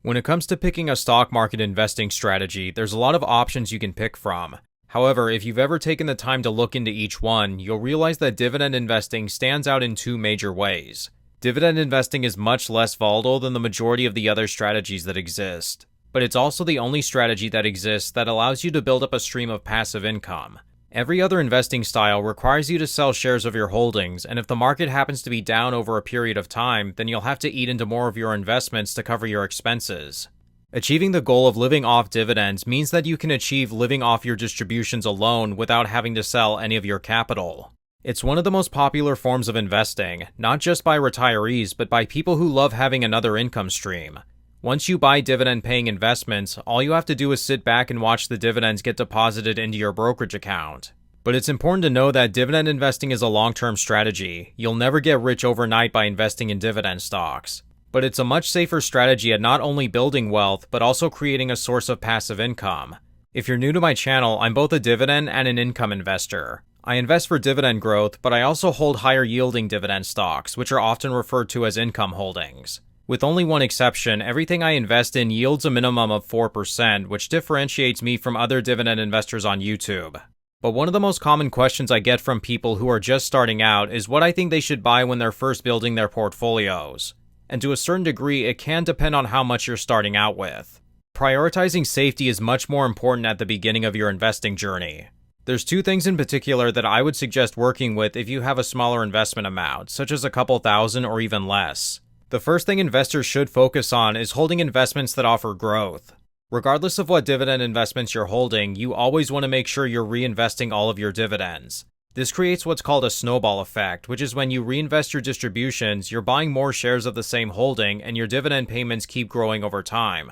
When it comes to picking a stock market investing strategy, there's a lot of options you can pick from. However, if you've ever taken the time to look into each one, you'll realize that dividend investing stands out in two major ways. Dividend investing is much less volatile than the majority of the other strategies that exist, but it's also the only strategy that exists that allows you to build up a stream of passive income. Every other investing style requires you to sell shares of your holdings, and if the market happens to be down over a period of time, then you'll have to eat into more of your investments to cover your expenses. Achieving the goal of living off dividends means that you can achieve living off your distributions alone without having to sell any of your capital. It's one of the most popular forms of investing, not just by retirees, but by people who love having another income stream. Once you buy dividend-paying investments, all you have to do is sit back and watch the dividends get deposited into your brokerage account. But it's important to know that dividend investing is a long-term strategy. You'll never get rich overnight by investing in dividend stocks. But it's a much safer strategy at not only building wealth, but also creating a source of passive income. If you're new to my channel, I'm both a dividend and an income investor. I invest for dividend growth, but I also hold higher-yielding dividend stocks, which are often referred to as income holdings. With only one exception, everything I invest in yields a minimum of 4%, which differentiates me from other dividend investors on YouTube. But one of the most common questions I get from people who are just starting out is what I think they should buy when they're first building their portfolios. And to a certain degree, it can depend on how much you're starting out with. Prioritizing safety is much more important at the beginning of your investing journey. There's two things in particular that I would suggest working with if you have a smaller investment amount, such as a couple thousand or even less. The first thing investors should focus on is holding investments that offer growth. Regardless of what dividend investments you're holding, you always want to make sure you're reinvesting all of your dividends. This creates what's called a snowball effect, which is when you reinvest your distributions, you're buying more shares of the same holding, and your dividend payments keep growing over time.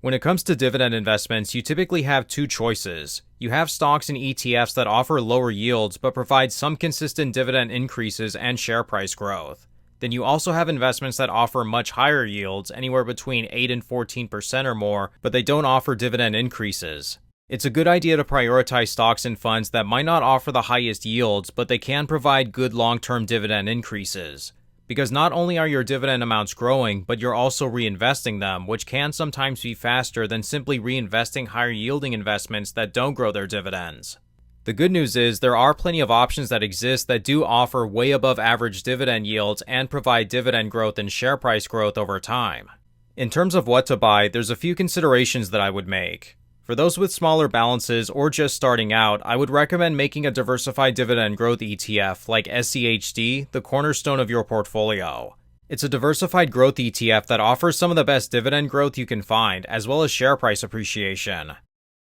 When it comes to dividend investments, you typically have two choices. You have stocks and ETFs that offer lower yields but provide some consistent dividend increases and share price growth. Then you also have investments that offer much higher yields, anywhere between 8 and 14% or more, but they don't offer dividend increases. It's a good idea to prioritize stocks and funds that might not offer the highest yields, but they can provide good long-term dividend increases. Because not only are your dividend amounts growing, but you're also reinvesting them, which can sometimes be faster than simply reinvesting higher-yielding investments that don't grow their dividends. The good news is there are plenty of options that exist that do offer way above average dividend yields and provide dividend growth and share price growth over time. In terms of what to buy, there's a few considerations that I would make. For those with smaller balances or just starting out, I would recommend making a diversified dividend growth ETF like SCHD the cornerstone of your portfolio. It's a diversified growth ETF that offers some of the best dividend growth you can find, as well as share price appreciation.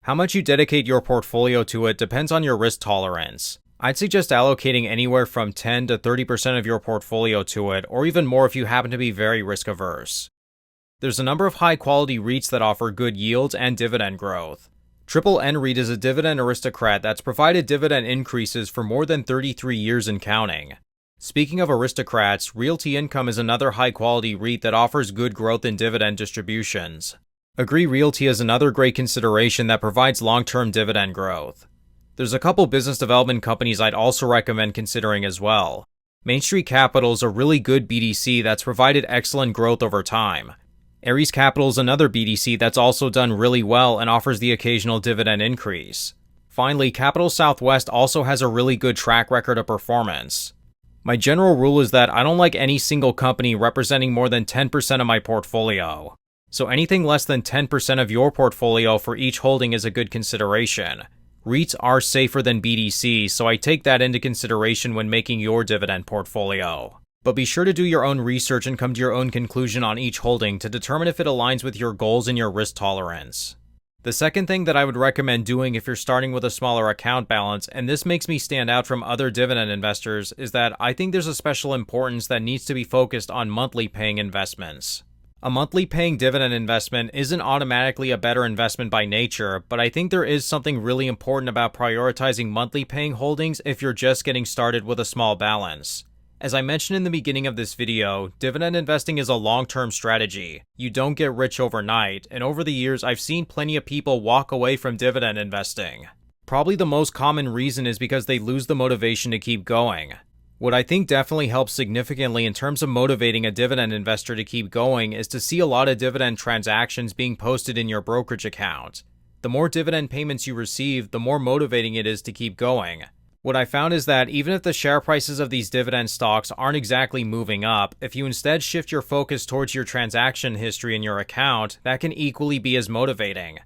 How much you dedicate your portfolio to it depends on your risk tolerance. I'd suggest allocating anywhere from 10 to 30% of your portfolio to it, or even more if you happen to be very risk averse. There's a number of high-quality REITs that offer good yields and dividend growth. Triple N REIT is a dividend aristocrat that's provided dividend increases for more than 33 years and counting. Speaking of aristocrats, Realty Income is another high-quality REIT that offers good growth in dividend distributions. Agree Realty is another great consideration that provides long-term dividend growth. There's a couple business development companies I'd also recommend considering as well. Main Street Capital is a really good BDC that's provided excellent growth over time. Ares Capital is another BDC that's also done really well and offers the occasional dividend increase. Finally, Capital Southwest also has a really good track record of performance. My general rule is that I don't like any single company representing more than 10% of my portfolio. So anything less than 10% of your portfolio for each holding is a good consideration. REITs are safer than BDCs, so I take that into consideration when making your dividend portfolio. But be sure to do your own research and come to your own conclusion on each holding to determine if it aligns with your goals and your risk tolerance. The second thing that I would recommend doing if you're starting with a smaller account balance, and this makes me stand out from other dividend investors, is that I think there's a special importance that needs to be focused on monthly paying investments. A monthly paying dividend investment isn't automatically a better investment by nature, but I think there is something really important about prioritizing monthly paying holdings if you're just getting started with a small balance. As I mentioned in the beginning of this video, dividend investing is a long-term strategy. You don't get rich overnight, and over the years I've seen plenty of people walk away from dividend investing. Probably the most common reason is because they lose the motivation to keep going. What I think definitely helps significantly in terms of motivating a dividend investor to keep going is to see a lot of dividend transactions being posted in your brokerage account. The more dividend payments you receive, the more motivating it is to keep going. What I found is that even if the share prices of these dividend stocks aren't exactly moving up, if you instead shift your focus towards your transaction history in your account, that can equally be as motivating.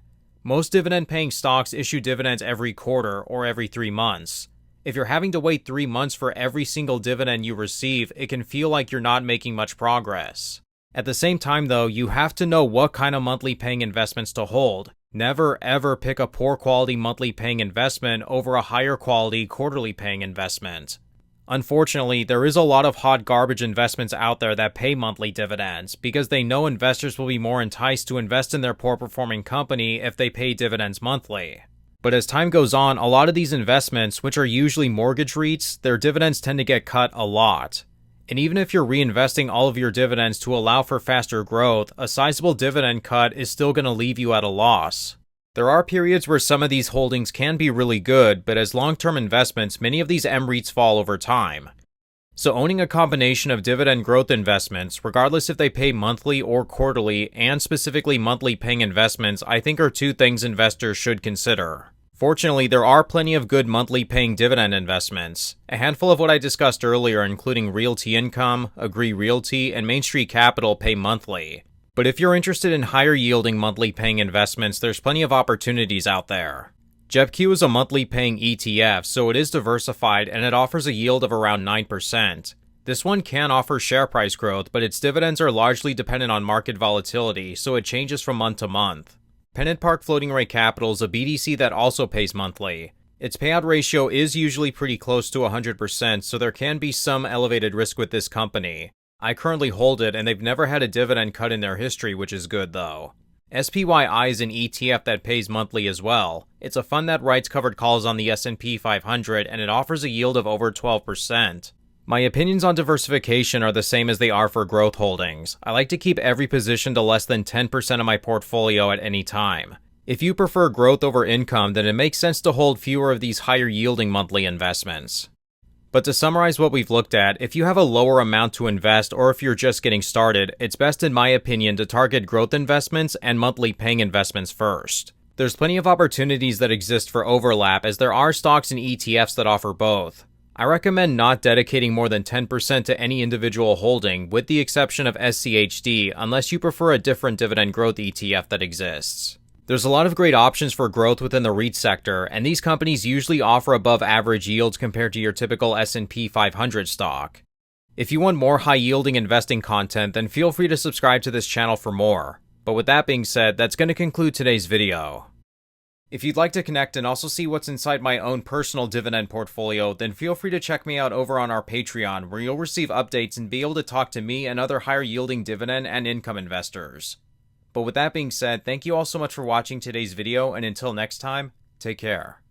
Most dividend-paying stocks issue dividends every quarter or every 3 months. If you're having to wait 3 months for every single dividend you receive, it can feel like you're not making much progress. At the same time though, you have to know what kind of monthly paying investments to hold. Never ever pick a poor quality monthly paying investment over a higher quality quarterly paying investment. Unfortunately, there is a lot of hot garbage investments out there that pay monthly dividends because they know investors will be more enticed to invest in their poor performing company if they pay dividends monthly. But as time goes on, a lot of these investments, which are usually mortgage REITs, their dividends tend to get cut a lot. And even if you're reinvesting all of your dividends to allow for faster growth, a sizable dividend cut is still going to leave you at a loss. There are periods where some of these holdings can be really good, but as long-term investments, many of these M-REITs fall over time. So owning a combination of dividend growth investments, regardless if they pay monthly or quarterly, and specifically monthly paying investments, I think are two things investors should consider. Fortunately, there are plenty of good monthly paying dividend investments. A handful of what I discussed earlier, including Realty Income, Agree Realty, and Main Street Capital, pay monthly. But if you're interested in higher yielding monthly paying investments, there's plenty of opportunities out there. JEPQ is a monthly paying ETF, so it is diversified and it offers a yield of around 9%. This one can offer share price growth, but its dividends are largely dependent on market volatility, so it changes from month to month. PennantPark Floating Rate Capital is a BDC that also pays monthly. Its payout ratio is usually pretty close to 100%, so there can be some elevated risk with this company. I currently hold it, and they've never had a dividend cut in their history, which is good though. SPYI is an ETF that pays monthly as well. It's a fund that writes covered calls on the S&P 500, and it offers a yield of over 12%. My opinions on diversification are the same as they are for growth holdings. I like to keep every position to less than 10% of my portfolio at any time. If you prefer growth over income, then it makes sense to hold fewer of these higher yielding monthly investments. But to summarize what we've looked at, if you have a lower amount to invest or if you're just getting started, it's best in my opinion to target growth investments and monthly paying investments first. There's plenty of opportunities that exist for overlap as there are stocks and ETFs that offer both. I recommend not dedicating more than 10% to any individual holding, with the exception of SCHD, unless you prefer a different dividend growth ETF that exists. There's a lot of great options for growth within the REIT sector, and these companies usually offer above average yields compared to your typical S&P 500 stock. If you want more high-yielding investing content, then feel free to subscribe to this channel for more. But with that being said, that's going to conclude today's video. If you'd like to connect and also see what's inside my own personal dividend portfolio, then feel free to check me out over on our Patreon, where you'll receive updates and be able to talk to me and other higher-yielding dividend and income investors. But with that being said, thank you all so much for watching today's video, and until next time, take care.